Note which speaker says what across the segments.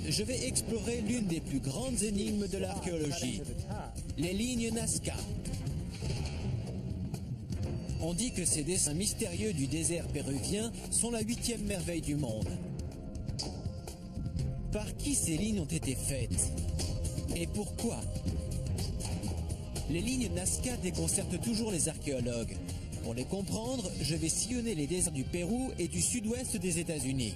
Speaker 1: je vais explorer l'une des plus grandes énigmes de l'archéologie, les lignes Nazca. On dit que ces dessins mystérieux du désert péruvien sont la 8e merveille du monde. Par qui ces lignes ont été faites? Et pourquoi? Les lignes Nazca déconcertent toujours les archéologues. Pour les comprendre, je vais sillonner les déserts du Pérou et du sud-ouest des États-Unis.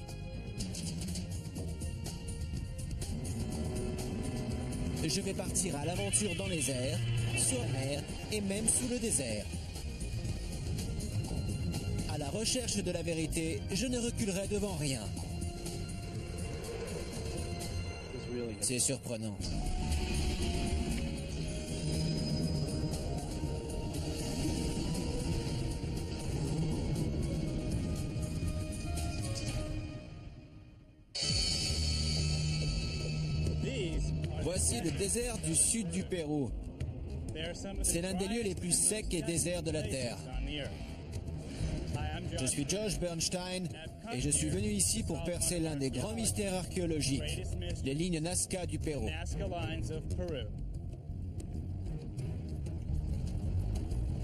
Speaker 1: Je vais partir à l'aventure dans les airs, sur la mer et même sous le désert. À la recherche de la vérité, je ne reculerai devant rien. C'est surprenant. Voici le désert du sud du Pérou. C'est l'un des lieux les plus secs et déserts de la Terre. Je suis Josh Bernstein et je suis venu ici pour percer l'un des grands mystères archéologiques, les lignes Nazca du Pérou.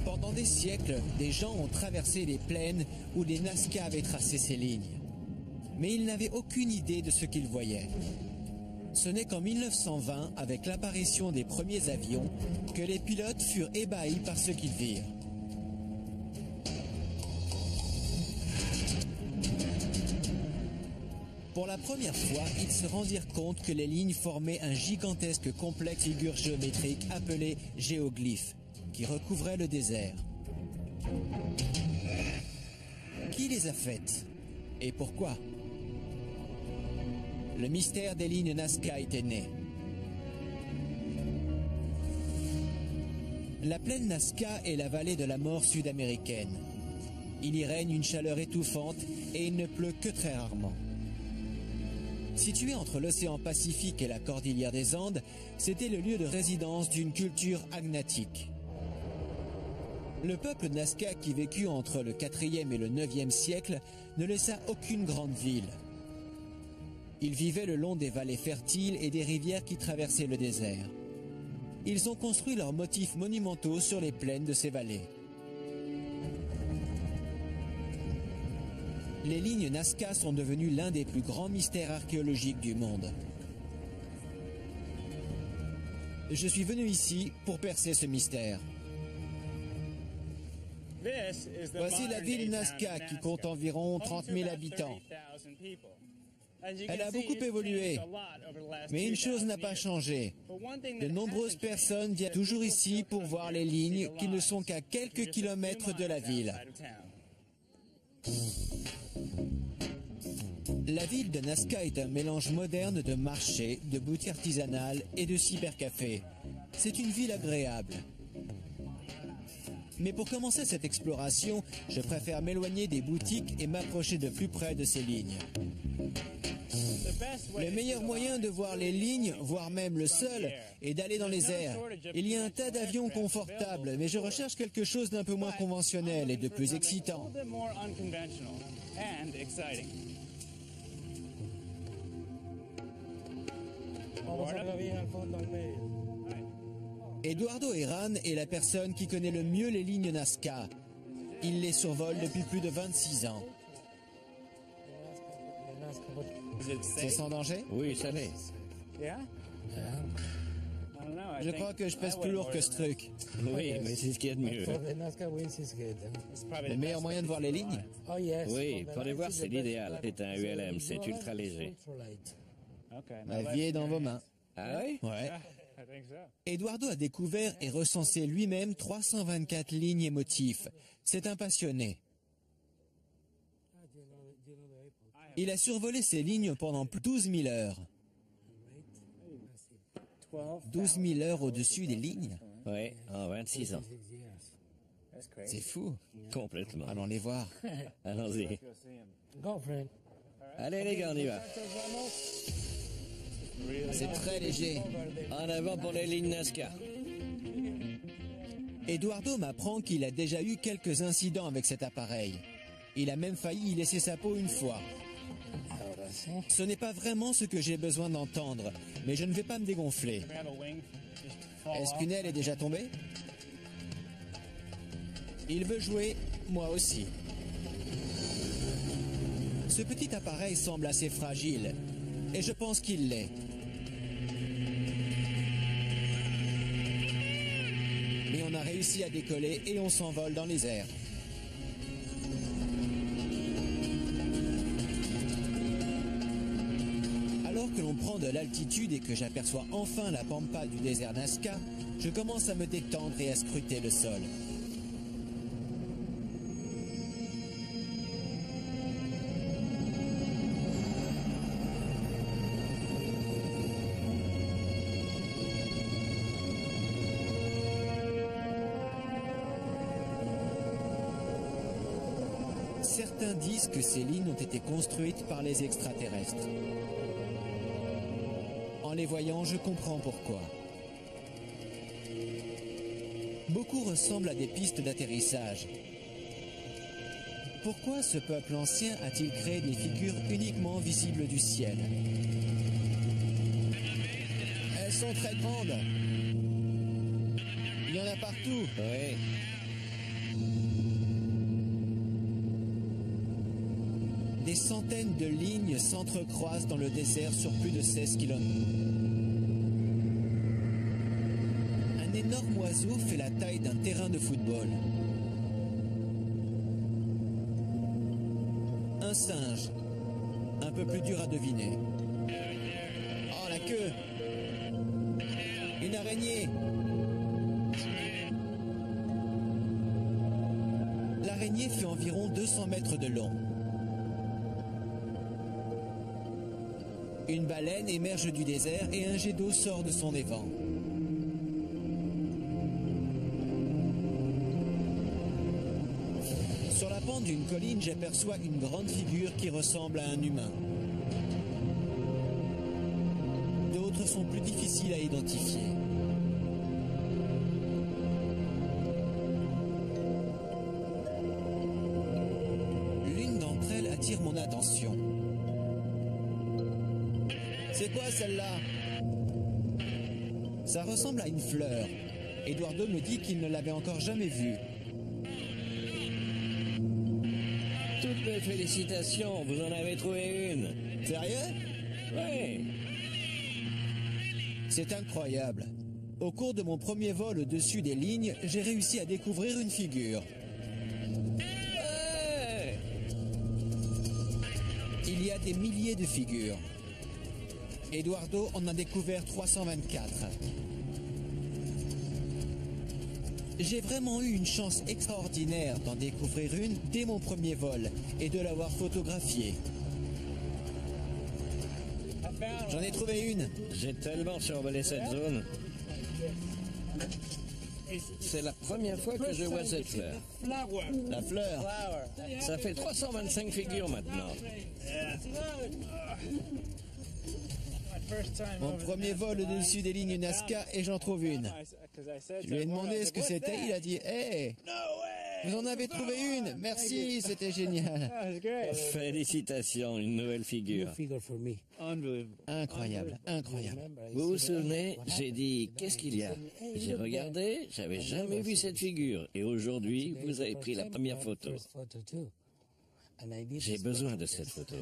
Speaker 1: Pendant des siècles, des gens ont traversé les plaines où les Nazca avaient tracé ces lignes. Mais ils n'avaient aucune idée de ce qu'ils voyaient. Ce n'est qu'en 1920, avec l'apparition des premiers avions, que les pilotes furent ébahis par ce qu'ils virent. Pour la première fois, ils se rendirent compte que les lignes formaient un gigantesque complexe figure géométrique appelé géoglyphe, qui recouvrait le désert. Qui les a faites? Et pourquoi? Le mystère des lignes Nazca était né. La plaine Nazca est la vallée de la mort sud-américaine. Il y règne une chaleur étouffante et il ne pleut que très rarement. Situé entre l'océan Pacifique et la cordillère des Andes, c'était le lieu de résidence d'une culture agnatique. Le peuple Nazca qui vécut entre le 4e et le 9e siècle ne laissa aucune grande ville. Ils vivaient le long des vallées fertiles et des rivières qui traversaient le désert. Ils ont construit leurs motifs monumentaux sur les plaines de ces vallées. Les lignes Nazca sont devenues l'un des plus grands mystères archéologiques du monde. Je suis venu ici pour percer ce mystère. Voici la ville Nazca qui compte environ 30 000 habitants. Elle a beaucoup évolué, mais une chose n'a pas changé. De nombreuses personnes viennent toujours ici pour voir les lignes qui ne sont qu'à quelques kilomètres de la ville. La ville de Nazca est un mélange moderne de marchés, de boutiques artisanales et de cybercafés. C'est une ville agréable. Mais pour commencer cette exploration, je préfère m'éloigner des boutiques et m'approcher de plus près de ces lignes. Le meilleur moyen de voir les lignes, voire même le seul, est d'aller dans les airs. Il y a un tas d'avions confortables, mais je recherche quelque chose d'un peu moins conventionnel et de plus excitant. Eduardo Herran est la personne qui connaît le mieux les lignes Nazca. Il les survole depuis plus de 26 ans. C'est sans danger?
Speaker 2: Oui, ça l'est.
Speaker 1: Je crois que je pèse plus lourd que ce truc.
Speaker 2: Oui, mais c'est ce qu'il y a de mieux.
Speaker 1: Le meilleur moyen de voir les lignes?
Speaker 2: Oui, pour les voir, c'est l'idéal. C'est un ULM, c'est ultra léger.
Speaker 1: Ma vie est dans vos mains.
Speaker 2: Ah oui?
Speaker 1: Ouais. Eduardo a découvert et recensé lui-même 324 lignes et motifs. C'est un passionné. Il a survolé ces lignes pendant 12 000 heures. 12 000 heures au-dessus des lignes?
Speaker 2: Oui, en 26 ans.
Speaker 1: C'est fou.
Speaker 2: Complètement.
Speaker 1: Allons les voir.
Speaker 2: Allons-y. Allez les gars, on y va.
Speaker 1: C'est très léger.
Speaker 2: En avant pour les lignes Nazca.
Speaker 1: Eduardo m'apprend qu'il a déjà eu quelques incidents avec cet appareil. Il a même failli y laisser sa peau une fois. Ce n'est pas vraiment ce que j'ai besoin d'entendre, mais je ne vais pas me dégonfler. Est-ce qu'une aile est déjà tombée? Il veut jouer, moi aussi. Ce petit appareil semble assez fragile, et je pense qu'il l'est. Mais on a réussi à décoller et on s'envole dans les airs. Alors que l'on prend de l'altitude et que j'aperçois enfin la pampa du désert Nazca, je commence à me détendre et à scruter le sol. Certains disent que ces lignes ont été construites par les extraterrestres. En les voyant, je comprends pourquoi. Beaucoup ressemblent à des pistes d'atterrissage. Pourquoi ce peuple ancien a-t-il créé des figures uniquement visibles du ciel? Elles sont très grandes. Il y en a partout.
Speaker 2: Oui.
Speaker 1: Des centaines de lignes s'entrecroisent dans le désert sur plus de 16 km. Un énorme oiseau fait la taille d'un terrain de football. Un singe, un peu plus dur à deviner. Oh, la queue! Une araignée! L'araignée fait environ 200 mètres de long. Une baleine émerge du désert et un jet d'eau sort de son évent. Sur la pente d'une colline, j'aperçois une grande figure qui ressemble à un humain. D'autres sont plus difficiles à identifier. L'une d'entre elles attire mon attention. C'est quoi celle-là? Ça ressemble à une fleur. Eduardo me dit qu'il ne l'avait encore jamais vue.
Speaker 2: Toutes mes félicitations, vous en avez trouvé une.
Speaker 1: Sérieux?
Speaker 2: Oui.
Speaker 1: C'est incroyable. Au cours de mon premier vol au-dessus des lignes, j'ai réussi à découvrir une figure.
Speaker 2: Hey!
Speaker 1: Il y a des milliers de figures. Eduardo en a découvert 324. J'ai vraiment eu une chance extraordinaire d'en découvrir une dès mon premier vol et de l'avoir photographiée. J'en ai trouvé une.
Speaker 2: J'ai tellement survolé cette zone. C'est la première fois que je vois cette fleur.
Speaker 1: La fleur.
Speaker 2: Ça fait 325 figures maintenant.
Speaker 1: Mon premier vol au-dessus des lignes Nazca et j'en trouve une. Je lui ai demandé ce que c'était, il a dit « Hey, vous en avez trouvé une, merci, c'était génial. »
Speaker 2: Félicitations, une nouvelle figure.
Speaker 1: Incroyable, incroyable.
Speaker 2: Vous vous souvenez, j'ai dit, qu'est-ce qu'il y a? J'ai regardé, j'avais jamais vu cette figure. Et aujourd'hui, vous avez pris la première photo. J'ai besoin de cette photo.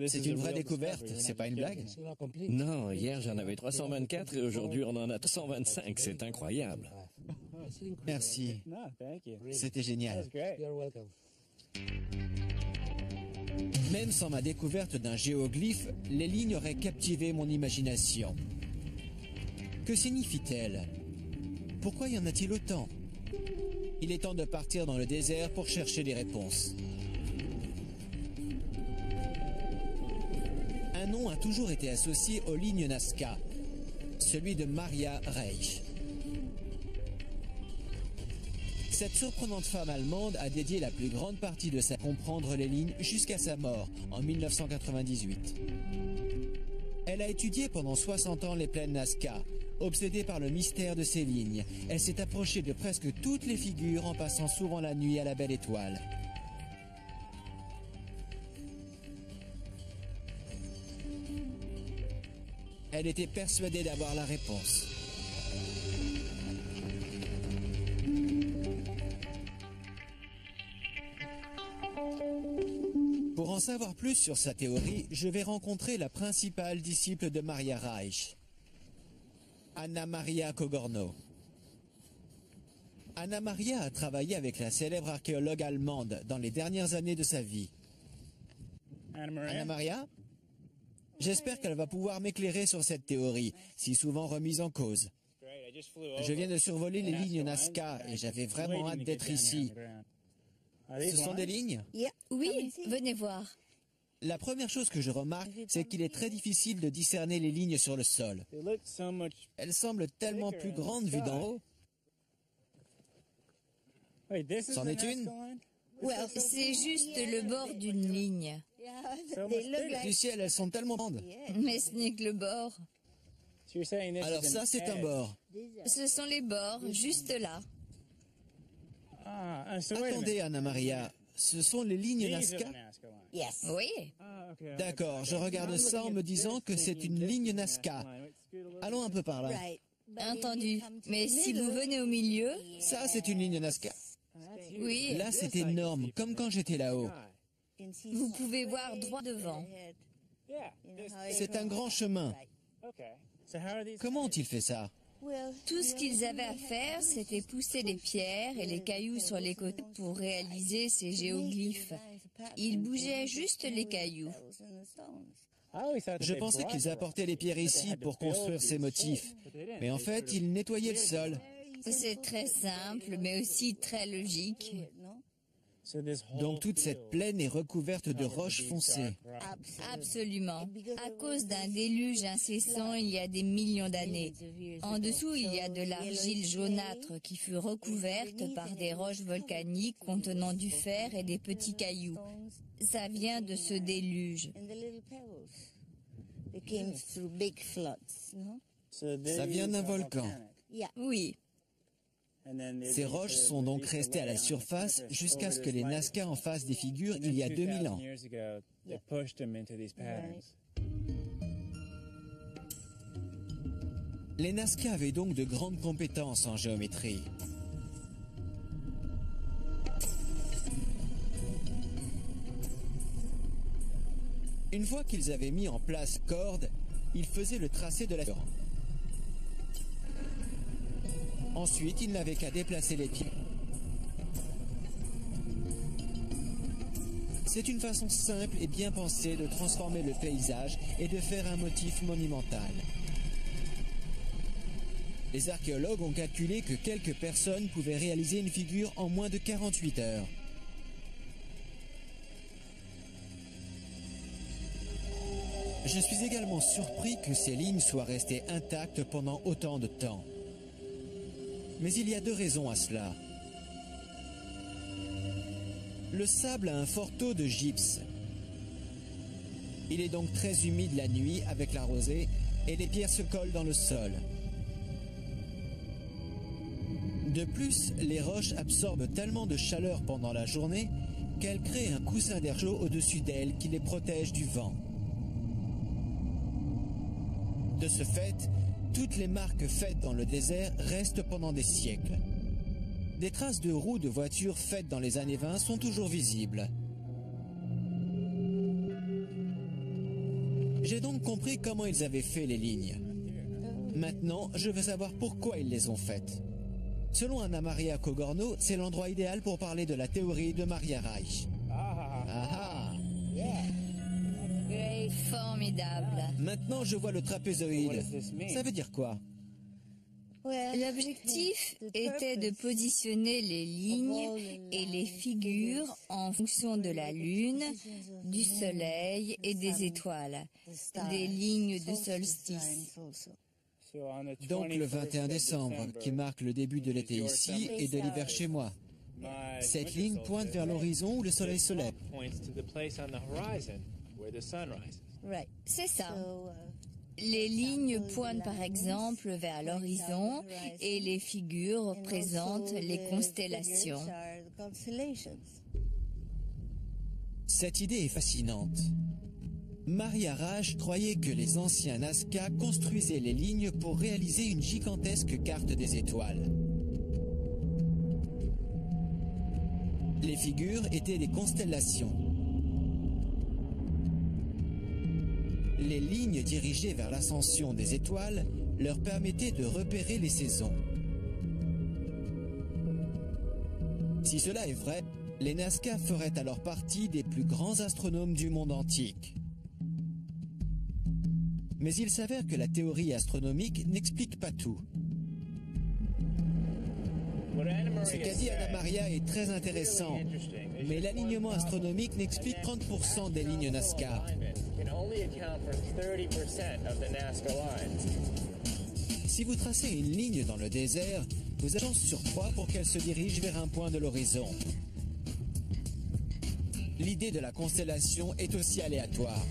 Speaker 1: C'est une vraie découverte, c'est pas une blague?
Speaker 2: Non, hier j'en avais 324 et aujourd'hui on en a 325. C'est incroyable.
Speaker 1: Merci. C'était génial. Même sans ma découverte d'un géoglyphe, les lignes auraient captivé mon imagination. Que signifie-t-elle? Pourquoi y en a-t-il autant? Il est temps de partir dans le désert pour chercher les réponses. Un nom a toujours été associé aux lignes Nazca, celui de Maria Reich. Cette surprenante femme allemande a dédié la plus grande partie de sa comprendre les lignes jusqu'à sa mort en 1998. Elle a étudié pendant 60 ans les plaines Nazca. Obsédée par le mystère de ces lignes, elle s'est approchée de presque toutes les figures en passant souvent la nuit à la belle étoile. Elle était persuadée d'avoir la réponse. Pour en savoir plus sur sa théorie, je vais rencontrer la principale disciple de Maria Reich, Anna Maria Cogorno. Anna Maria a travaillé avec la célèbre archéologue allemande dans les dernières années de sa vie. Anna Maria, j'espère qu'elle va pouvoir m'éclairer sur cette théorie, si souvent remise en cause. Je viens de survoler les lignes Nazca et j'avais vraiment hâte d'être ici. Ce sont des lignes?
Speaker 3: Oui, venez voir.
Speaker 1: La première chose que je remarque, c'est qu'il est très difficile de discerner les lignes sur le sol. Elles semblent tellement plus grandes vues d'en haut. C'en est une?
Speaker 3: C'est juste le bord d'une ligne.
Speaker 1: Du ciel, elles sont tellement grandes.
Speaker 3: Mais ce n'est que le bord.
Speaker 1: Alors ça, c'est un bord.
Speaker 3: Ce sont les bords, juste là.
Speaker 1: Attendez, Anna Maria, ce sont les lignes Nazca?
Speaker 3: Oui.
Speaker 1: D'accord, je regarde ça en me disant que c'est une ligne Nazca. Allons un peu par là.
Speaker 3: Entendu. Mais si vous venez au milieu...
Speaker 1: Ça, c'est une ligne Nazca.
Speaker 3: Oui.
Speaker 1: Là, c'est énorme, comme quand j'étais là-haut.
Speaker 3: Vous pouvez voir droit devant.
Speaker 1: C'est un grand chemin. Comment ont-ils fait ça?
Speaker 3: Tout ce qu'ils avaient à faire, c'était pousser les pierres et les cailloux sur les côtés pour réaliser ces géoglyphes. Ils bougeaient juste les cailloux.
Speaker 1: Je pensais qu'ils apportaient les pierres ici pour construire ces motifs. Mais en fait, ils nettoyaient le sol.
Speaker 3: C'est très simple, mais aussi très logique.
Speaker 1: Donc toute cette plaine est recouverte de roches foncées.
Speaker 3: Absolument. À cause d'un déluge incessant il y a des millions d'années. En dessous, il y a de l'argile jaunâtre qui fut recouverte par des roches volcaniques contenant du fer et des petits cailloux. Ça vient de ce déluge.
Speaker 1: Ça vient d'un volcan.
Speaker 3: Oui.
Speaker 1: Ces roches sont donc restées à la surface jusqu'à ce que les Nazca en fassent des figures il y a 2000 ans. Les Nazca avaient donc de grandes compétences en géométrie. Une fois qu'ils avaient mis en place corde, ils faisaient le tracé de la figure. Ensuite, il n'avait qu'à déplacer les pieds. C'est une façon simple et bien pensée de transformer le paysage et de faire un motif monumental. Les archéologues ont calculé que quelques personnes pouvaient réaliser une figure en moins de 48 heures. Je suis également surpris que ces lignes soient restées intactes pendant autant de temps. Mais il y a deux raisons à cela. Le sable a un fort taux de gypse. Il est donc très humide la nuit avec la rosée et les pierres se collent dans le sol. De plus, les roches absorbent tellement de chaleur pendant la journée qu'elles créent un coussin d'air chaud au-dessus d'elles qui les protège du vent. De ce fait, toutes les marques faites dans le désert restent pendant des siècles. Des traces de roues de voitures faites dans les années 20 sont toujours visibles. J'ai donc compris comment ils avaient fait les lignes. Maintenant, je veux savoir pourquoi ils les ont faites. Selon Anna Maria Cogorno, c'est l'endroit idéal pour parler de la théorie de Maria Reich.
Speaker 3: Formidable.
Speaker 1: Maintenant, je vois le trapézoïde. Ça veut dire quoi?
Speaker 3: L'objectif était de positionner les lignes et les figures en fonction de la Lune, du Soleil et des étoiles, des lignes de solstice.
Speaker 1: Donc le 21 décembre, qui marque le début de l'été ici et de l'hiver chez moi. Cette ligne pointe vers l'horizon où le soleil se lève.
Speaker 3: C'est ça. Les lignes pointent par exemple vers l'horizon et les figures représentent les constellations.
Speaker 1: Cette idée est fascinante. Maria Raj croyait que les anciens Nazca construisaient les lignes pour réaliser une gigantesque carte des étoiles. Les figures étaient des constellations. Les lignes dirigées vers l'ascension des étoiles leur permettaient de repérer les saisons. Si cela est vrai, les Nazca feraient alors partie des plus grands astronomes du monde antique. Mais il s'avère que la théorie astronomique n'explique pas tout. Ce qu'a dit Anna Maria est très intéressant, mais l'alignement astronomique n'explique 30% des lignes Nazca. Si vous tracez une ligne dans le désert, vous avez chance sur 3 pour qu'elle se dirige vers un point de l'horizon. L'idée de la constellation est aussi aléatoire.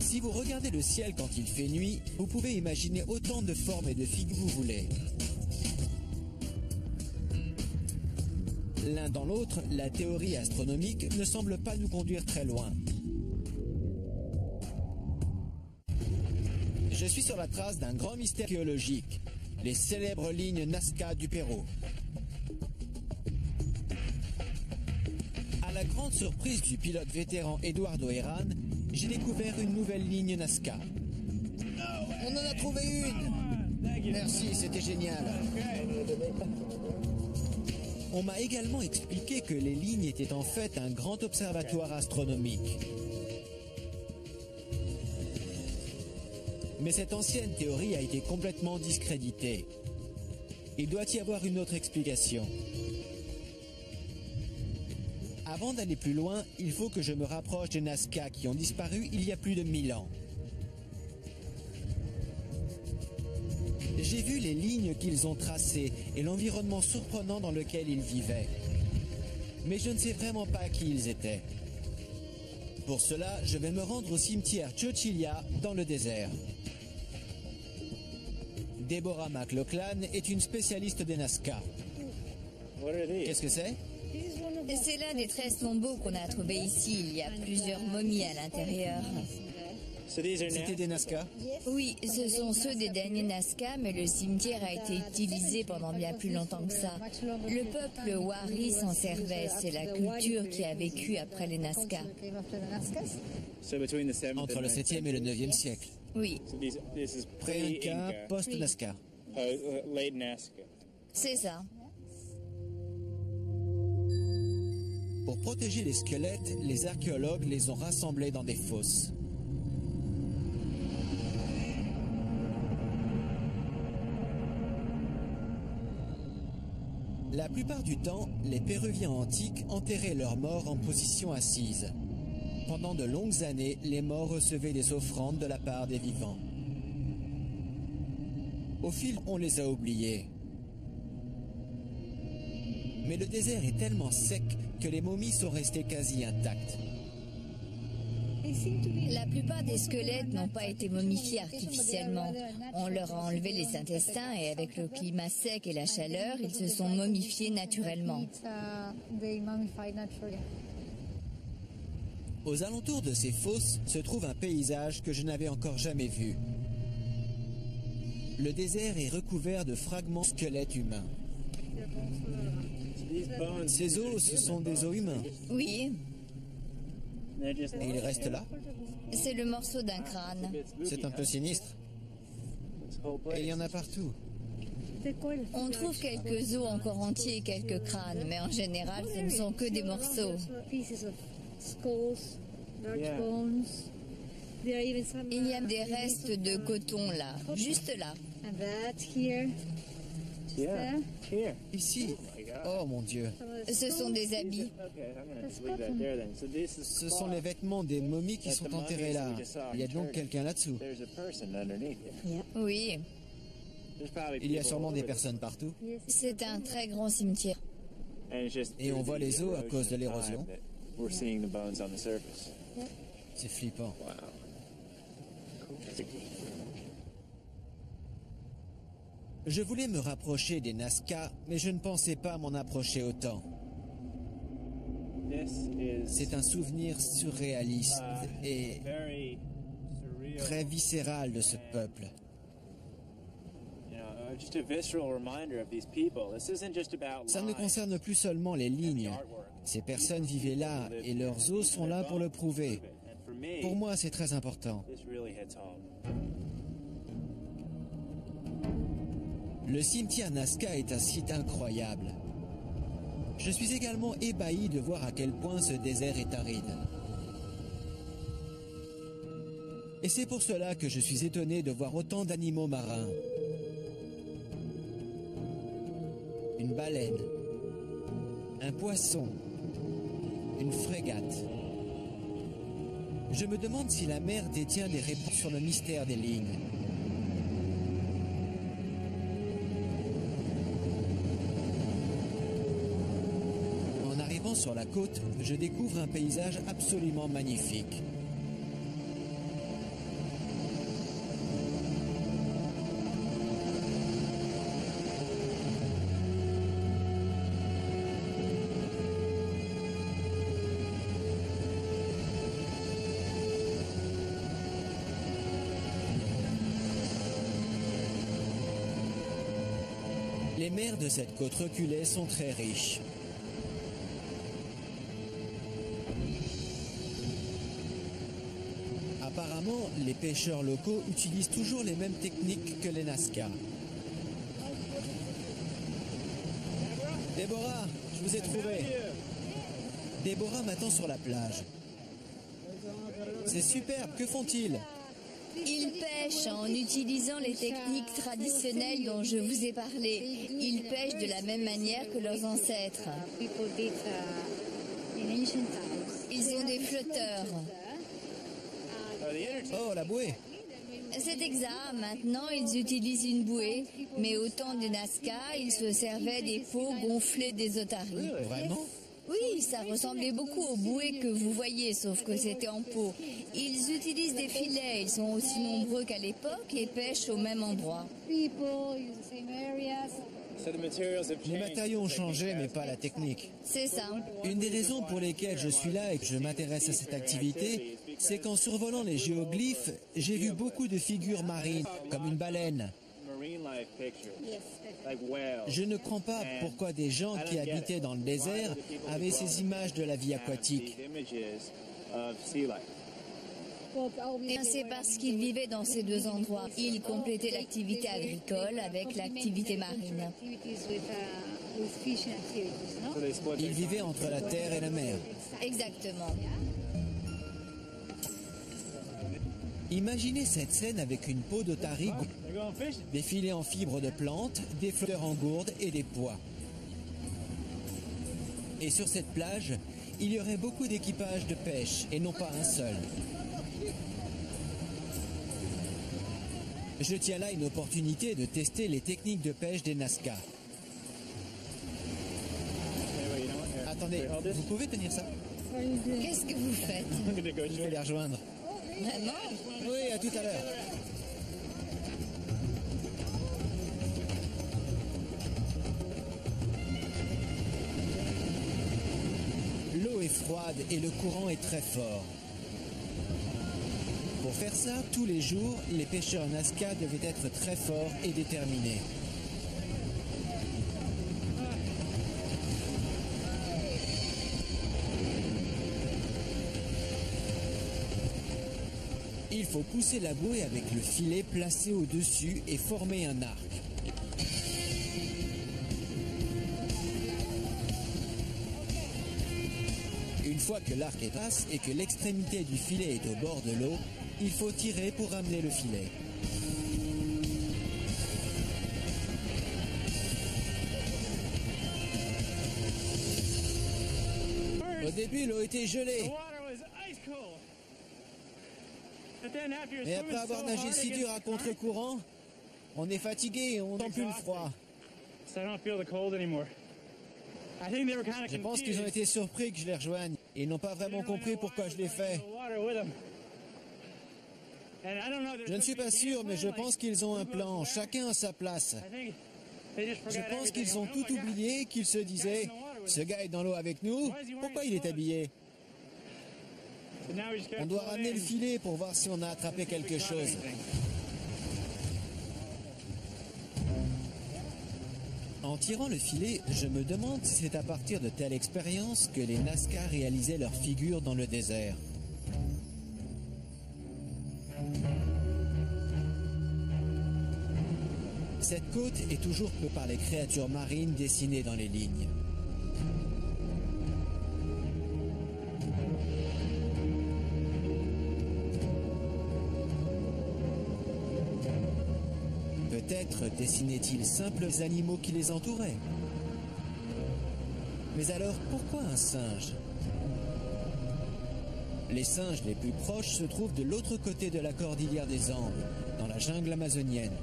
Speaker 1: Si vous regardez le ciel quand il fait nuit, vous pouvez imaginer autant de formes et de figues que vous voulez. L'un dans l'autre, la théorie astronomique ne semble pas nous conduire très loin. Je suis sur la trace d'un grand mystère géologique, les célèbres lignes Nazca du Pérou. À la grande surprise du pilote vétéran Eduardo Herrán, j'ai découvert une nouvelle ligne Nazca. On en a trouvé une! Merci, c'était génial. On m'a également expliqué que les lignes étaient en fait un grand observatoire astronomique. Mais cette ancienne théorie a été complètement discréditée. Il doit y avoir une autre explication. Avant d'aller plus loin, il faut que je me rapproche des Nazca qui ont disparu il y a plus de 1000 ans. J'ai vu les lignes qu'ils ont tracées et l'environnement surprenant dans lequel ils vivaient. Mais je ne sais vraiment pas qui ils étaient. Pour cela, je vais me rendre au cimetière Chochilla dans le désert. Deborah McLaughlin est une spécialiste des Nazca. Qu'est-ce que c'est?
Speaker 3: C'est l'un des 13 tombeaux qu'on a trouvé ici. Il y a plusieurs momies à l'intérieur.
Speaker 1: C'était des Nazca?
Speaker 3: Oui, ce sont ceux des derniers Nazca, mais le cimetière a été utilisé pendant bien plus longtemps que ça. Le peuple Wari s'en servait. C'est la culture qui a vécu après les Nazca.
Speaker 1: Entre le 7e et le 9e siècle.
Speaker 3: Oui,
Speaker 1: Pré-Inca, post-Nazca.
Speaker 3: c'est ça.
Speaker 1: Pour protéger les squelettes, les archéologues les ont rassemblés dans des fosses. La plupart du temps, les Péruviens antiques enterraient leurs morts en position assise. Pendant de longues années, les morts recevaient des offrandes de la part des vivants. Au fil, on les a oubliés. Mais le désert est tellement sec que les momies sont restées quasi intactes.
Speaker 3: La plupart des squelettes n'ont pas été momifiés artificiellement. On leur a enlevé les intestins et avec le climat sec et la chaleur, ils se sont momifiés naturellement.
Speaker 1: Aux alentours de ces fosses se trouve un paysage que je n'avais encore jamais vu. Le désert est recouvert de fragments de squelettes humains. Ces os, ce sont des os humains.
Speaker 3: Oui,
Speaker 1: Et ils restent là.
Speaker 3: c'est le morceau d'un crâne.
Speaker 1: C'est un peu sinistre. Et il y en a partout.
Speaker 3: On trouve quelques os encore entiers et quelques crânes, mais en général, ce ne sont que des morceaux. Il y a des restes de coton là, juste là.
Speaker 1: Ici. Oh mon Dieu.
Speaker 3: Ce sont des habits.
Speaker 1: Ce sont les vêtements des momies qui sont enterrées là. Il y a donc quelqu'un là-dessous.
Speaker 3: Oui,
Speaker 1: Il y a sûrement des personnes partout.
Speaker 3: c'est un très grand cimetière.
Speaker 1: Et on voit les os à cause de l'érosion. C'est flippant. Je voulais me rapprocher des Nazca, mais je ne pensais pas m'en approcher autant. C'est un souvenir surréaliste et très viscéral de ce peuple. Ça ne concerne plus seulement les lignes. Ces personnes vivaient là et leurs os sont là pour le prouver. Pour moi, c'est très important. Le cimetière Nazca est un site incroyable. Je suis également ébahi de voir à quel point ce désert est aride. Et c'est pour cela que je suis étonné de voir autant d'animaux marins. Une baleine, un poisson, une frégate. Je me demande si la mer détient des réponses sur le mystère des lignes. En arrivant sur la côte, je découvre un paysage absolument magnifique. Les mers de cette côte reculée sont très riches. Apparemment, les pêcheurs locaux utilisent toujours les mêmes techniques que les Nazca. Déborah, je vous ai trouvé. Déborah m'attend sur la plage. C'est superbe, que font-ils ?
Speaker 3: Ils pêchent en utilisant les techniques traditionnelles dont je vous ai parlé. Ils pêchent de la même manière que leurs ancêtres. Ils ont des flotteurs.
Speaker 1: Oh, la bouée!
Speaker 3: C'est exact. Maintenant, ils utilisent une bouée. Mais au temps de Nazca, ils se servaient des pots gonflés des otaries.
Speaker 1: Vraiment?
Speaker 3: Oui, ça ressemblait beaucoup aux bouées que vous voyez, sauf que c'était en pot. Ils utilisent des filets, ils sont aussi nombreux qu'à l'époque et pêchent au même endroit.
Speaker 1: Les matériaux ont changé, mais pas la technique.
Speaker 3: C'est ça.
Speaker 1: Une des raisons pour lesquelles je suis là et que je m'intéresse à cette activité, c'est qu'en survolant les géoglyphes, j'ai vu beaucoup de figures marines, comme une baleine. Je ne comprends pas pourquoi des gens qui habitaient dans le désert avaient ces images de la vie aquatique.
Speaker 3: C'est parce qu'ils vivaient dans ces deux endroits. Ils complétaient l'activité agricole avec l'activité marine.
Speaker 1: Ils vivaient entre la terre et la mer.
Speaker 3: Exactement.
Speaker 1: Imaginez cette scène avec une peau d'otarie, des filets en fibres de plantes, des flotteurs en gourde et des pois. Et sur cette plage, il y aurait beaucoup d'équipages de pêche et non pas un seul. Je tiens là une opportunité de tester les techniques de pêche des Nazca. Attendez, vous pouvez tenir ça?
Speaker 3: Qu'est-ce que vous faites?
Speaker 1: Je vais les rejoindre.
Speaker 3: Vraiment?
Speaker 1: Oui, à tout à l'heure. L'eau est froide et le courant est très fort. Pour faire ça, tous les jours, les pêcheurs Nazca devaient être très forts et déterminés. Il faut pousser la bouée avec le filet placé au-dessus et former un arc. Une fois que l'arc est passe et que l'extrémité du filet est au bord de l'eau, il faut tirer pour ramener le filet. Au début, l'eau était gelée. Et après avoir nagé si dur à contre-courant, on est fatigué et on sent plus le froid. Je pense qu'ils ont été surpris que je les rejoigne. Ils n'ont pas vraiment compris pourquoi je l'ai fait. Je ne suis pas sûr, mais je pense qu'ils ont un plan. Chacun à sa place. Je pense qu'ils ont tout oublié, qu'ils se disaient Ce gars est dans l'eau avec nous? Pourquoi il est habillé? On doit ramener le filet pour voir si on a attrapé quelque chose. En tirant le filet, je me demande si c'est à partir de telle expérience que les Nazca réalisaient leurs figures dans le désert. Cette côte est toujours peuplée par les créatures marines dessinées dans les lignes. Peut-être dessinaient-ils simples animaux qui les entouraient. Mais alors, pourquoi un singe? Les singes les plus proches se trouvent de l'autre côté de la cordillère des Andes, dans la jungle amazonienne.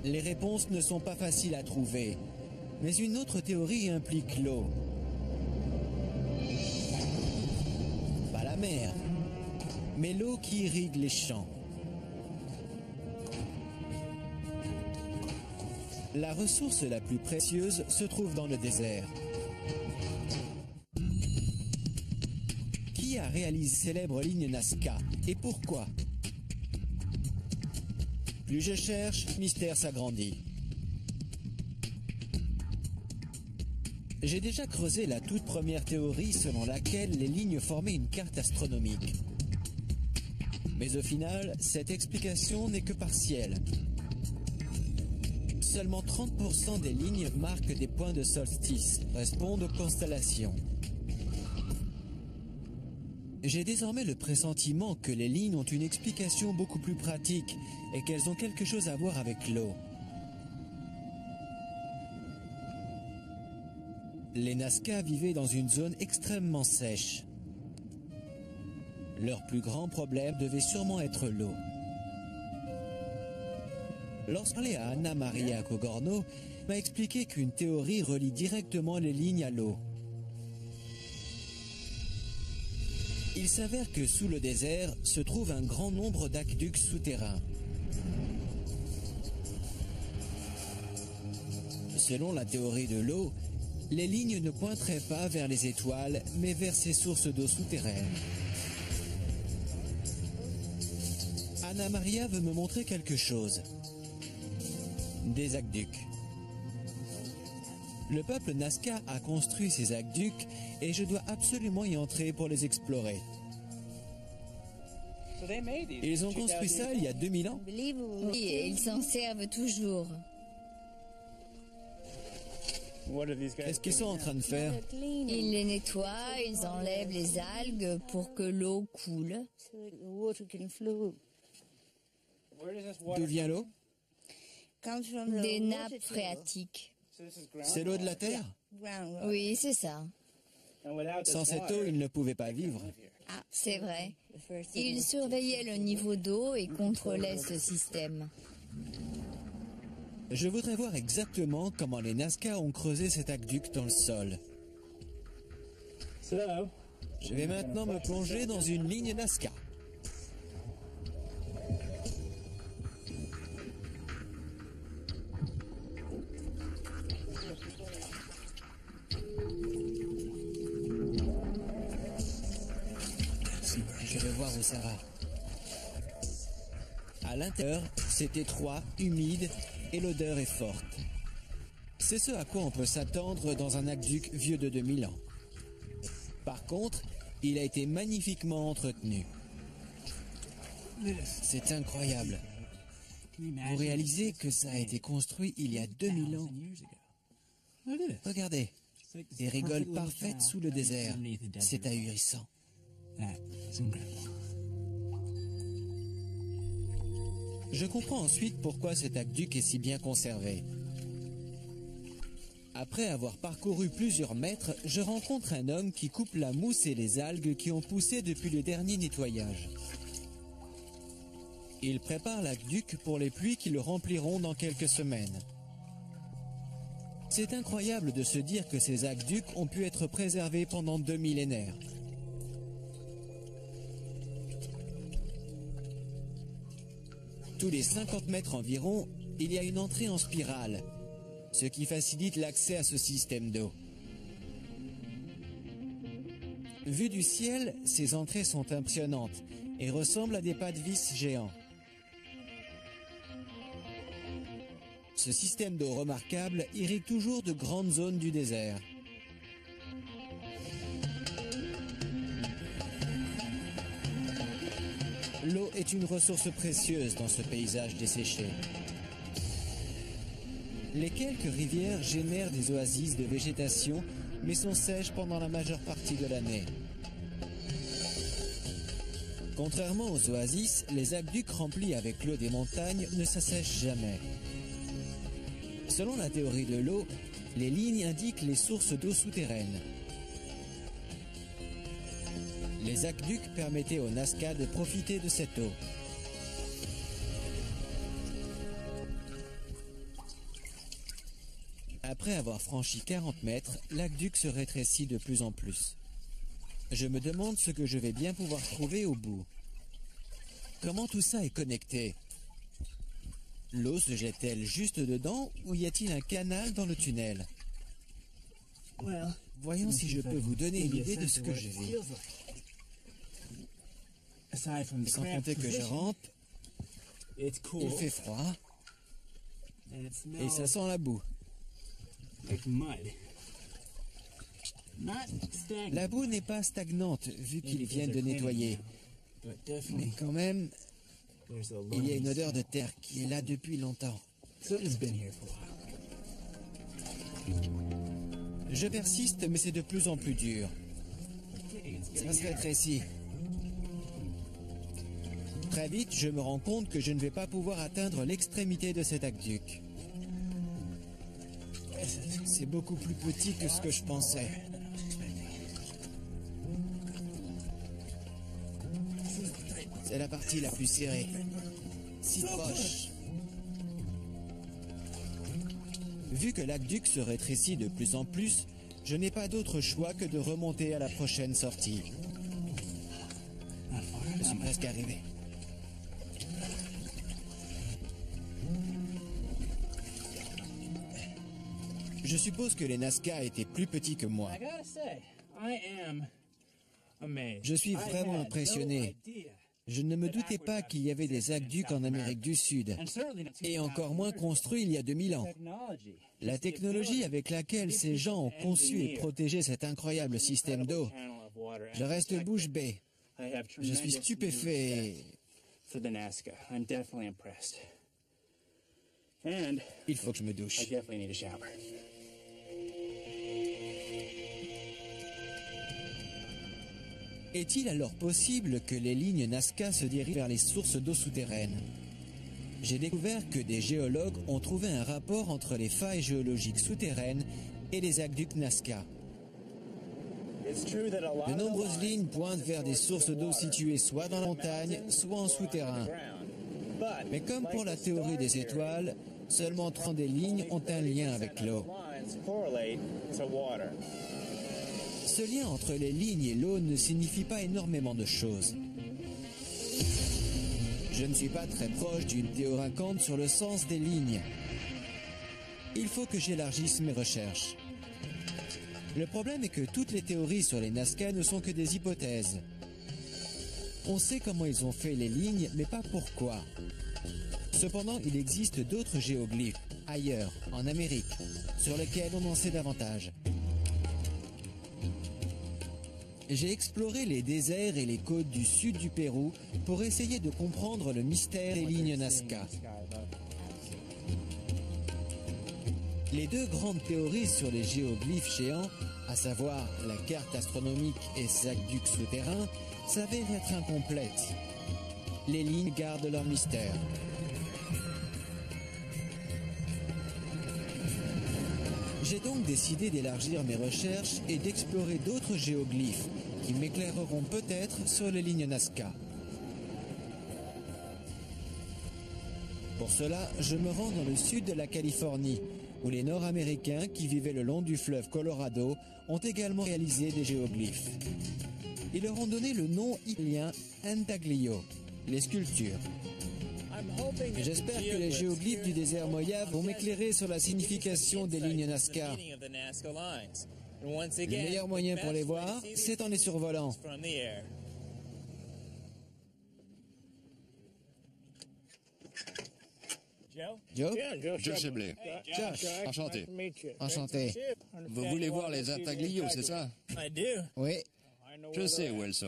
Speaker 1: Les réponses ne sont pas faciles à trouver, mais une autre théorie implique l'eau. Pas la mer, mais l'eau qui irrigue les champs. La ressource la plus précieuse se trouve dans le désert. Qui a réalisé célèbre ligne Nazca et pourquoi? Plus je cherche, mystère s'agrandit. J'ai déjà creusé la toute première théorie selon laquelle les lignes formaient une carte astronomique. Mais au final, cette explication n'est que partielle. Seulement 30% des lignes marquent des points de solstice, correspondent aux constellations. J'ai désormais le pressentiment que les lignes ont une explication beaucoup plus pratique et qu'elles ont quelque chose à voir avec l'eau. Les Nazca vivaient dans une zone extrêmement sèche. Leur plus grand problème devait sûrement être l'eau. Lorsqu'on allait à Anna Maria Cogorno, m'a expliqué qu'une théorie relie directement les lignes à l'eau. Il s'avère que sous le désert se trouve un grand nombre d'aqueducs souterrains. Selon la théorie de l'eau, les lignes ne pointeraient pas vers les étoiles, mais vers ces sources d'eau souterraines. Anna Maria veut me montrer quelque chose. Des aqueducs. Le peuple Nazca a construit ces aqueducs et je dois absolument y entrer pour les explorer. Ils ont construit ça il y a 2000 ans?
Speaker 3: Oui, et ils s'en servent toujours.
Speaker 1: Qu'est-ce qu'ils sont en train de faire?
Speaker 3: Ils les nettoient, ils enlèvent les algues pour que l'eau coule.
Speaker 1: D'où vient l'eau?
Speaker 3: Des nappes phréatiques.
Speaker 1: C'est l'eau de la terre?
Speaker 3: Oui, c'est ça.
Speaker 1: Sans cette eau, ils ne pouvaient pas vivre.
Speaker 3: C'est vrai. Ils surveillaient le niveau d'eau et contrôlaient ce système.
Speaker 1: Je voudrais voir exactement comment les Nazca ont creusé cet aqueduc dans le sol. Je vais maintenant me plonger dans une ligne Nazca. Je vais voir où ça va. À l'intérieur, c'est étroit, humide et l'odeur est forte. C'est ce à quoi on peut s'attendre dans un aqueduc vieux de 2000 ans. Par contre, il a été magnifiquement entretenu. C'est incroyable. Vous réalisez que ça a été construit il y a 2000 ans. Regardez, des rigoles parfaites sous le désert. C'est ahurissant. Je comprends ensuite pourquoi cet aqueduc est si bien conservé. Après avoir parcouru plusieurs mètres, je rencontre un homme qui coupe la mousse et les algues qui ont poussé depuis le dernier nettoyage. Il prépare l'aqueduc pour les pluies qui le rempliront dans quelques semaines. C'est incroyable de se dire que ces aqueducs ont pu être préservés pendant 2 millénaires. Tous les 50 mètres environ, il y a une entrée en spirale. ce qui facilite l'accès à ce système d'eau. Vues du ciel, ces entrées sont impressionnantes et ressemblent à des pas de vis géants. Ce système d'eau remarquable irrigue toujours de grandes zones du désert. L'eau est une ressource précieuse dans ce paysage desséché. Les quelques rivières génèrent des oasis de végétation, mais sont sèches pendant la majeure partie de l'année. Contrairement aux oasis, les aqueducs remplis avec l'eau des montagnes ne s'assèchent jamais. Selon la théorie de l'eau, les lignes indiquent les sources d'eau souterraines. Les aqueducs permettaient aux Nazca de profiter de cette eau. Après avoir franchi 40 mètres, l'aqueduc se rétrécit de plus en plus. Je me demande ce que je vais bien pouvoir trouver au bout. Comment tout ça est connecté? L'eau se jette-t-elle juste dedans ou y a-t-il un canal dans le tunnel? Voyons si je peux vous donner une idée de ce que je vis. Sans compter que je rampe, il fait froid et ça sent la boue. La boue n'est pas stagnante vu qu'ils viennent de nettoyer. Mais quand même, il y a une odeur de terre qui est là depuis longtemps. Je persiste, mais c'est de plus en plus dur. Ça se rétrécit. Très vite, je me rends compte que je ne vais pas pouvoir atteindre l'extrémité de cet aqueduc. C'est beaucoup plus petit que ce que je pensais. C'est la partie la plus serrée. Si proche. Vu que l'aqueduc se rétrécit de plus en plus, je n'ai pas d'autre choix que de remonter à la prochaine sortie. Je suis presque arrivé. Je suppose que les Nazca étaient plus petits que moi. Je suis vraiment impressionné. Je ne me doutais pas qu'il y avait des aqueducs en Amérique du Sud, et encore moins construits il y a 2000 ans. La technologie avec laquelle ces gens ont conçu et protégé cet incroyable système d'eau, je reste bouche bée. Je suis stupéfait. Il faut que je me douche. Est-il alors possible que les lignes Nazca se dirigent vers les sources d'eau souterraines? J'ai découvert que des géologues ont trouvé un rapport entre les failles géologiques souterraines et les aqueducs Nazca. De nombreuses lignes pointent vers des sources d'eau situées soit dans la montagne, soit en souterrain. Mais comme pour la théorie des étoiles, seulement 30 des lignes ont un lien avec l'eau. Ce lien entre les lignes et l'eau ne signifie pas énormément de choses. Je ne suis pas très proche d'une théorie convaincante sur le sens des lignes. Il faut que j'élargisse mes recherches. Le problème est que toutes les théories sur les Nazca ne sont que des hypothèses. On sait comment ils ont fait les lignes, mais pas pourquoi. Cependant, il existe d'autres géoglyphes, ailleurs, en Amérique, sur lesquels on en sait davantage. J'ai exploré les déserts et les côtes du sud du Pérou pour essayer de comprendre le mystère des lignes Nazca. Les deux grandes théories sur les géoglyphes géants, à savoir la carte astronomique et ses aqueducs souterrains, s'avèrent être incomplètes. Les lignes gardent leur mystère. J'ai donc décidé d'élargir mes recherches et d'explorer d'autres géoglyphes qui m'éclaireront peut-être sur les lignes Nazca. Pour cela, je me rends dans le sud de la Californie, où les Nord-Américains qui vivaient le long du fleuve Colorado ont également réalisé des géoglyphes. Ils leur ont donné le nom italien intaglio, les sculptures. J'espère que les géoglyphes du désert Moya vont m'éclairer sur la signification des lignes Nazca. Le meilleur moyen pour les voir, c'est en les survolant. Joe?
Speaker 4: Joe Shebley.
Speaker 1: Josh.
Speaker 4: Enchanté.
Speaker 1: Enchanté.
Speaker 4: Vous voulez voir les intaglios, c'est ça?
Speaker 1: Oui.
Speaker 4: Je sais où elles sont.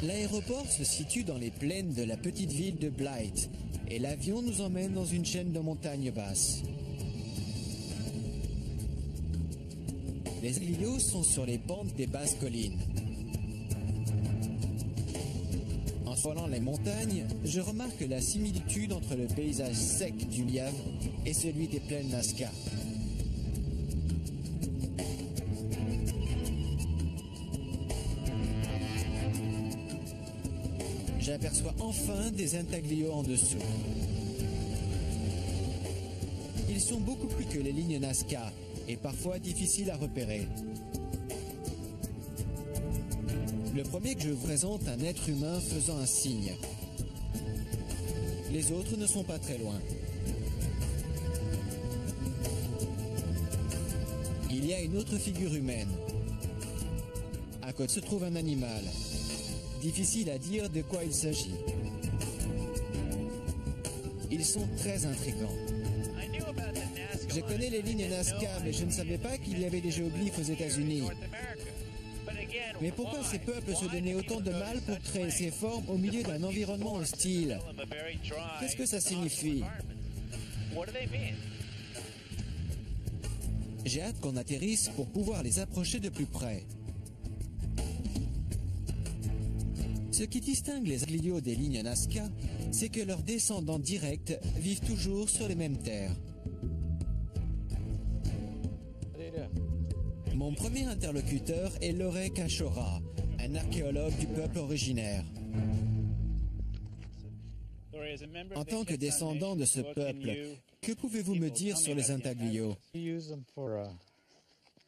Speaker 1: L'aéroport se situe dans les plaines de la petite ville de Blythe et l'avion nous emmène dans une chaîne de montagnes basses. Les Antaglios sont sur les pentes des basses collines. En frôlant les montagnes, je remarque la similitude entre le paysage sec du Liave et celui des plaines Nazca. J'aperçois enfin des intaglios en dessous. Ils sont beaucoup plus que les lignes Nazca et parfois difficiles à repérer. Le premier que je vous présente, un être humain faisant un signe. Les autres ne sont pas très loin. Il y a une autre figure humaine. À côté se trouve un animal. Difficile à dire de quoi il s'agit. Ils sont très intrigants. Je connais les lignes Nazca, mais je ne savais pas qu'il y avait des géoglyphes aux États-Unis. Mais pourquoi ces peuples se donnaient autant de mal pour créer ces formes au milieu d'un environnement hostile? Qu'est-ce que ça signifie? J'ai hâte qu'on atterrisse pour pouvoir les approcher de plus près. Ce qui distingue les Antaglios des lignes Nazca, c'est que leurs descendants directs vivent toujours sur les mêmes terres. Mon premier interlocuteur est Loré Cachora, un archéologue du peuple originaire. En tant que descendant de ce peuple, que pouvez-vous me dire sur les Antaglios?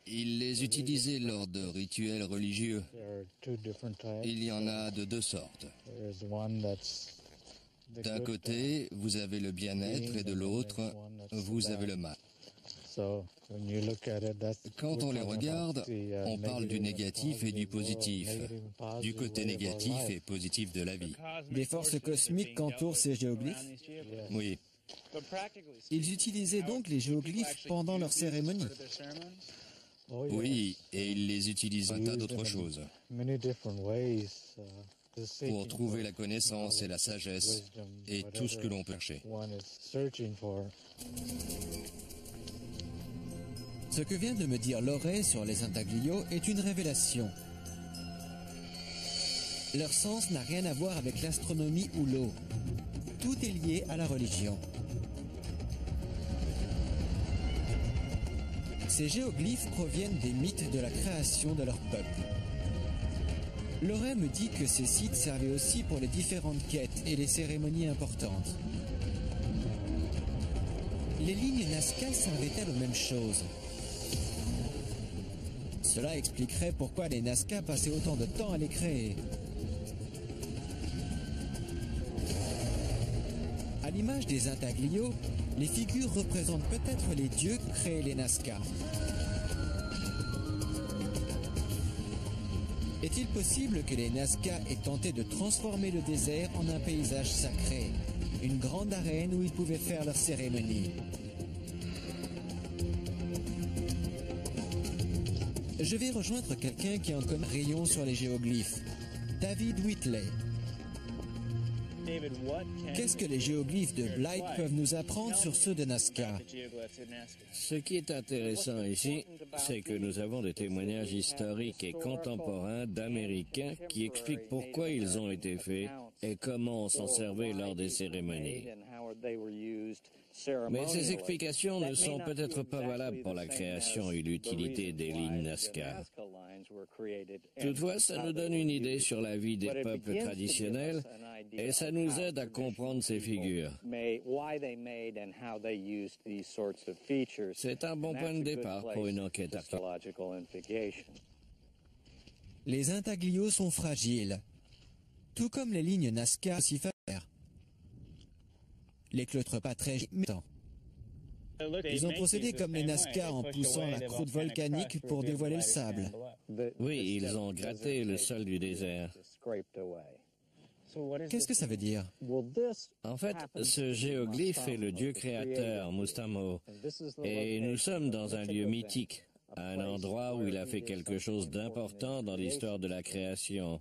Speaker 4: Ils les utilisaient lors de rituels religieux. Il y en a de deux sortes. D'un côté, vous avez le bien-être et de l'autre, vous avez le mal. Quand on les regarde, on parle du négatif et du positif, du côté négatif et positif de la vie.
Speaker 1: Des forces cosmiques qu'entourent ces géoglyphes?
Speaker 4: Oui.
Speaker 1: Ils utilisaient donc les géoglyphes pendant leur cérémonie.
Speaker 4: Oui, et ils les utilisent un tas d'autres choses. Pour trouver la connaissance et la sagesse et tout ce que l'on peut chercher.
Speaker 1: Ce que vient de me dire Loré sur les Antaglios est une révélation. Leur sens n'a rien à voir avec l'astronomie ou l'eau. Tout est lié à la religion. Ces géoglyphes proviennent des mythes de la création de leur peuple. Loré me dit que ces sites servaient aussi pour les différentes quêtes et les cérémonies importantes. Les lignes Nazca servaient-elles aux mêmes choses? Cela expliquerait pourquoi les Nazca passaient autant de temps à les créer. À l'image des Antaglios, les figures représentent peut-être les dieux qui créaient les Nazca. Est-il possible que les Nazca aient tenté de transformer le désert en un paysage sacré, une grande arène où ils pouvaient faire leurs cérémonies? Je vais rejoindre quelqu'un qui en connaît rayon sur les géoglyphes, David Whitley. Qu'est-ce que les géoglyphes de Blythe peuvent nous apprendre sur ceux de Nazca?
Speaker 2: Ce qui est intéressant ici, c'est que nous avons des témoignages historiques et contemporains d'Américains qui expliquent pourquoi ils ont été faits et comment on s'en servait lors des cérémonies. Mais ces explications ne sont peut-être pas valables pour la création et l'utilité des lignes Nazca. Toutefois, ça nous donne une idée sur la vie des peuples traditionnels et ça nous aide à comprendre ces figures. C'est un bon point de départ pour une enquête archéologique.
Speaker 1: Les intaglios sont fragiles, tout comme les lignes Nazca s'y faire. L'écleutre pas très méchant. Ils ont procédé comme les Nazca en poussant la croûte volcanique pour dévoiler le sable.
Speaker 2: Oui, ils ont gratté le sol du désert.
Speaker 1: Qu'est-ce que ça veut dire?
Speaker 2: En fait, ce géoglyphe est le dieu créateur, Mustamo, et nous sommes dans un lieu mythique, un endroit où il a fait quelque chose d'important dans l'histoire de la création.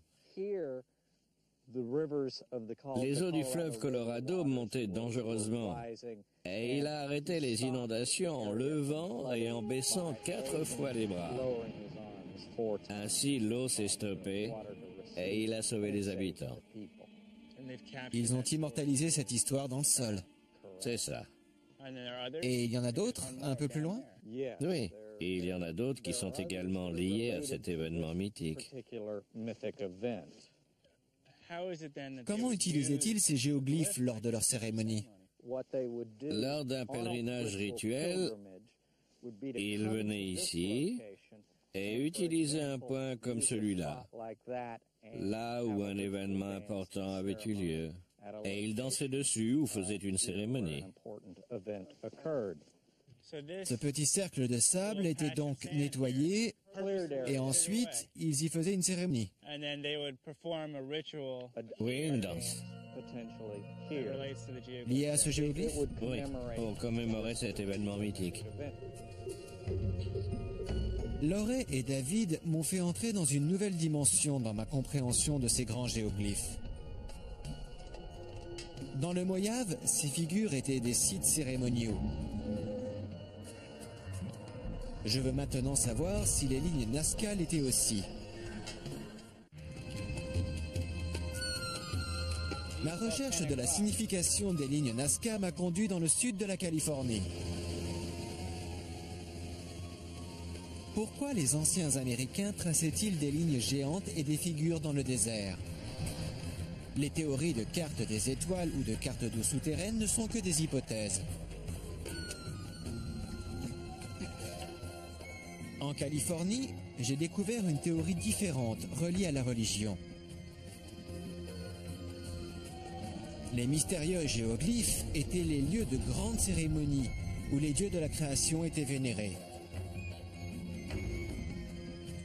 Speaker 2: Les eaux du fleuve Colorado montaient dangereusement et il a arrêté les inondations en levant et en baissant 4 fois les bras. Ainsi, l'eau s'est stoppée et il a sauvé les habitants.
Speaker 1: Ils ont immortalisé cette histoire dans le sol.
Speaker 2: C'est ça.
Speaker 1: Et il y en a d'autres, un peu plus loin?
Speaker 2: Oui, et il y en a d'autres qui sont également liés à cet événement mythique.
Speaker 1: Comment utilisaient-ils ces géoglyphes lors de leur cérémonie?
Speaker 2: Lors d'un pèlerinage rituel, ils venaient ici et utilisaient un point comme celui-là, là où un événement important avait eu lieu, et ils dansaient dessus ou faisaient une cérémonie.
Speaker 1: Ce petit cercle de sable était donc nettoyé et ensuite ils y faisaient une cérémonie.
Speaker 2: Oui, une danse.
Speaker 1: Liée à ce géoglyphe?
Speaker 2: Oui, pour commémorer cet événement mythique.
Speaker 1: Loré et David m'ont fait entrer dans une nouvelle dimension dans ma compréhension de ces grands géoglyphes. Dans le Moyave, ces figures étaient des sites cérémoniaux. Je veux maintenant savoir si les lignes Nazca l'étaient aussi. Ma recherche de la signification des lignes Nazca m'a conduit dans le sud de la Californie. Pourquoi les anciens Américains traçaient-ils des lignes géantes et des figures dans le désert? Les théories de cartes des étoiles ou de cartes d'eau souterraines ne sont que des hypothèses. En Californie, j'ai découvert une théorie différente reliée à la religion. Les mystérieux géoglyphes étaient les lieux de grandes cérémonies où les dieux de la création étaient vénérés.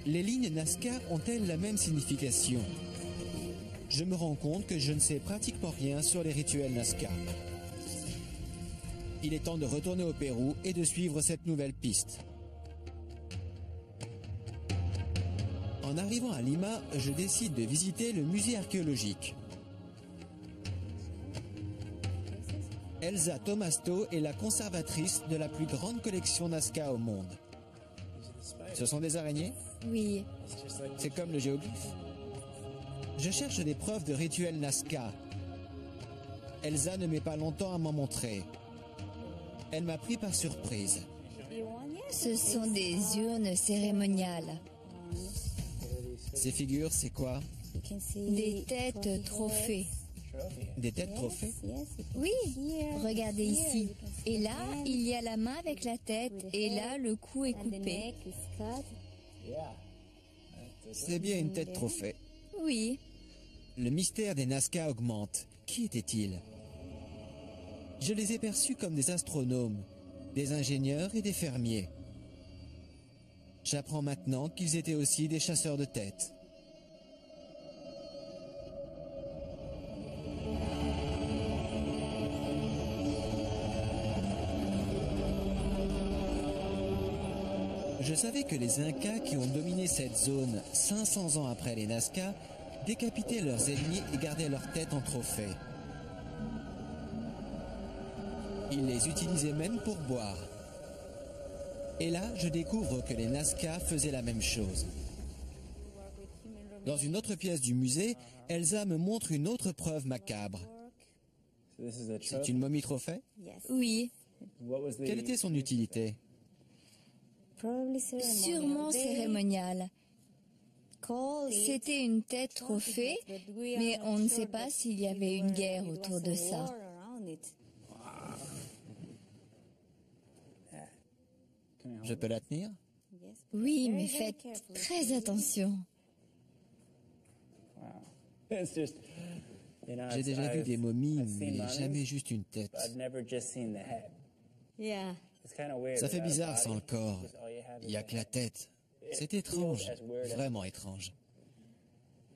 Speaker 1: Les lignes Nazca ont-elles la même signification? Je me rends compte que je ne sais pratiquement rien sur les rituels Nazca. Il est temps de retourner au Pérou et de suivre cette nouvelle piste. En arrivant à Lima, je décide de visiter le musée archéologique. Elsa Tomasto est la conservatrice de la plus grande collection Nazca au monde. Ce sont des araignées?
Speaker 3: Oui.
Speaker 1: C'est comme le géoglyphe. Je cherche des preuves de rituels Nazca. Elsa ne met pas longtemps à m'en montrer. Elle m'a pris par surprise.
Speaker 3: Ce sont des urnes cérémoniales.
Speaker 1: Ces figures, c'est quoi?
Speaker 3: Des têtes trophées.
Speaker 1: Des têtes trophées?
Speaker 3: Oui, regardez ici. Et là, il y a la main avec la tête, et là, le cou est coupé.
Speaker 1: C'est bien une tête trophée.
Speaker 3: Oui.
Speaker 1: Le mystère des Nazca augmente. Qui étaient-ils? Je les ai perçus comme des astronomes, des ingénieurs et des fermiers. J'apprends maintenant qu'ils étaient aussi des chasseurs de têtes. Je savais que les Incas qui ont dominé cette zone 500 ans après les Nazca décapitaient leurs ennemis et gardaient leur tête en trophée. Ils les utilisaient même pour boire. Et là, je découvre que les Nazca faisaient la même chose. Dans une autre pièce du musée, Elsa me montre une autre preuve macabre. C'est une momie trophée?
Speaker 3: Oui,
Speaker 1: Quelle était son utilité?
Speaker 3: sûrement cérémonial. C'était une tête trophée, mais on ne sait pas s'il y avait une guerre autour de ça.
Speaker 1: Je peux la tenir?
Speaker 3: Oui, mais faites très attention.
Speaker 1: J'ai déjà vu des momies, mais jamais juste une tête. Ça fait bizarre sans le corps. Il n'y a que la tête. C'est étrange, vraiment étrange.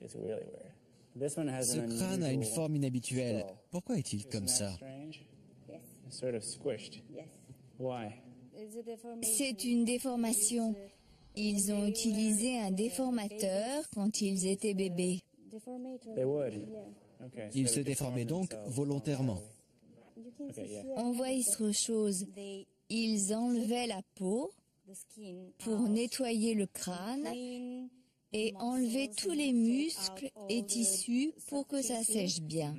Speaker 1: Ce crâne a une forme inhabituelle. Pourquoi est-il comme ça?
Speaker 3: C'est une déformation. Ils ont utilisé un déformateur quand ils étaient bébés.
Speaker 1: Il se déformait donc volontairement.
Speaker 3: On voit autre chose. Ils enlevaient la peau pour nettoyer le crâne et enlever tous les muscles et tissus pour que ça sèche bien.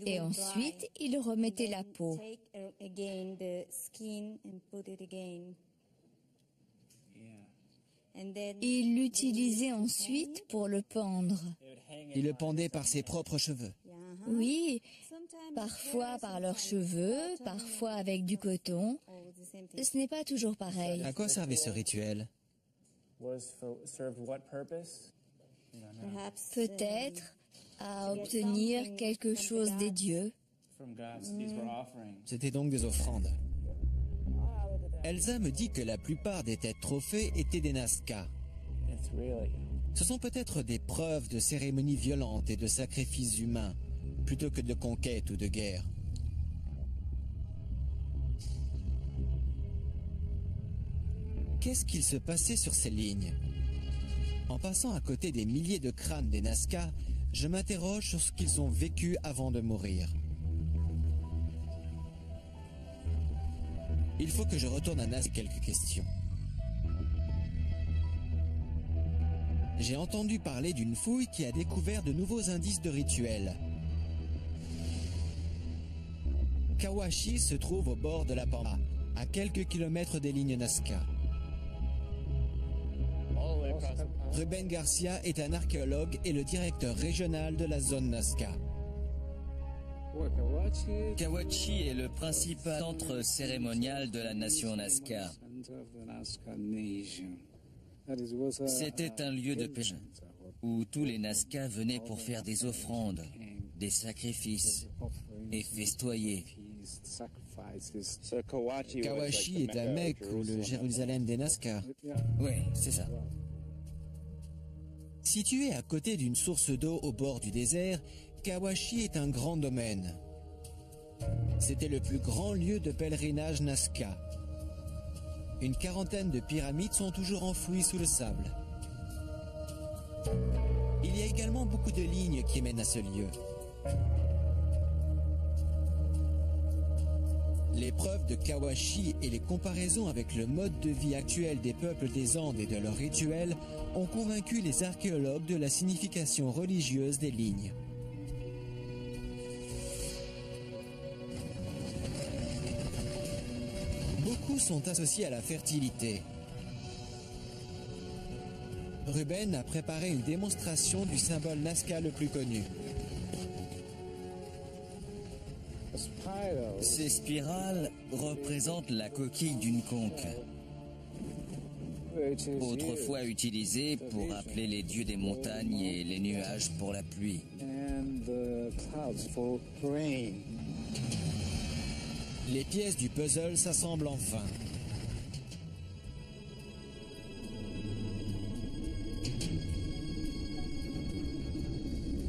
Speaker 3: Et ensuite, ils remettaient la peau. Ils l'utilisaient ensuite pour le pendre.
Speaker 1: Il le pendait par ses propres cheveux.
Speaker 3: Oui, parfois par leurs cheveux, parfois avec du coton. Ce n'est pas toujours pareil.
Speaker 1: À quoi servait ce rituel?
Speaker 3: Peut-être à obtenir quelque chose des dieux.
Speaker 1: C'était donc des offrandes. Elsa me dit que la plupart des têtes trophées étaient des Nazca. Ce sont peut-être des preuves de cérémonies violentes et de sacrifices humains, plutôt que de conquête ou de guerre. Qu'est-ce qu'il se passait sur ces lignes? En passant à côté des milliers de crânes des Nazca, je m'interroge sur ce qu'ils ont vécu avant de mourir. Il faut que je retourne à Nazca quelques questions. J'ai entendu parler d'une fouille qui a découvert de nouveaux indices de rituels. Kawashi se trouve au bord de la Pampa, à quelques kilomètres des lignes Nazca. Ruben Garcia est un archéologue et le directeur régional de la zone Nazca.
Speaker 5: Kawachi est le principal centre cérémonial de la nation Nazca. C'était un lieu de pèlerinage où tous les Nazca venaient pour faire des offrandes, des sacrifices et festoyer.
Speaker 1: Kawashi est la Mecque ou le Jérusalem des Nazca.
Speaker 5: Oui, c'est ça.
Speaker 1: Situé à côté d'une source d'eau au bord du désert, Kawashi est un grand domaine. C'était le plus grand lieu de pèlerinage Nazca. Une quarantaine de pyramides sont toujours enfouies sous le sable. Il y a également beaucoup de lignes qui mènent à ce lieu. Les preuves de Kawashi et les comparaisons avec le mode de vie actuel des peuples des Andes et de leurs rituels ont convaincu les archéologues de la signification religieuse des lignes. Beaucoup sont associés à la fertilité. Ruben a préparé une démonstration du symbole Nazca le plus connu.
Speaker 5: Ces spirales représentent la coquille d'une conque, autrefois utilisée pour appeler les dieux des montagnes et les nuages pour la pluie.
Speaker 1: Les pièces du puzzle s'assemblent enfin.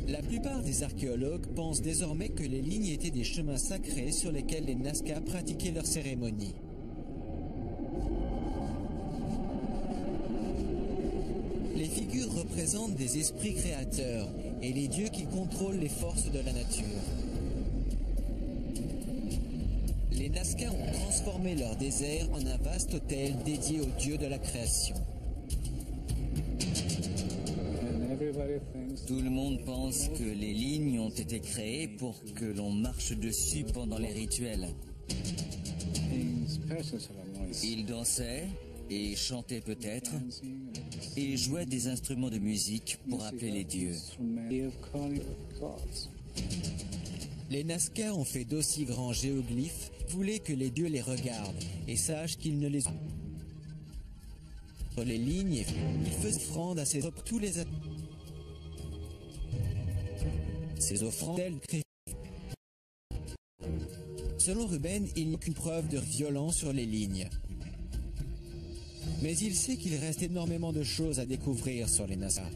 Speaker 1: La plupart des archéologues pensent désormais que les lignes étaient des chemins sacrés sur lesquels les Nazca pratiquaient leurs cérémonies. Les figures représentent des esprits créateurs et les dieux qui contrôlent les forces de la nature. Les Nazca ont transformé leur désert en un vaste hôtel dédié aux dieux de la création.
Speaker 5: Tout le monde pense que les lignes ont été créées pour que l'on marche dessus pendant les rituels. Ils dansaient et chantaient peut-être et jouaient des instruments de musique pour appeler les dieux.
Speaker 1: Les Nazca ont fait d'aussi grands géoglyphes, voulaient que les dieux les regardent et sachent qu'ils ne les... Sur les lignes, ils faisaient offrande à tous les... Ces offrandes, selon Ruben, il n'y a aucune preuve de violence sur les lignes. Mais il sait qu'il reste énormément de choses à découvrir sur les Nazca.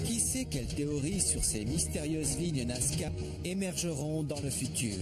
Speaker 1: Qui sait quelles théories sur ces mystérieuses lignes Nazca émergeront dans le futur?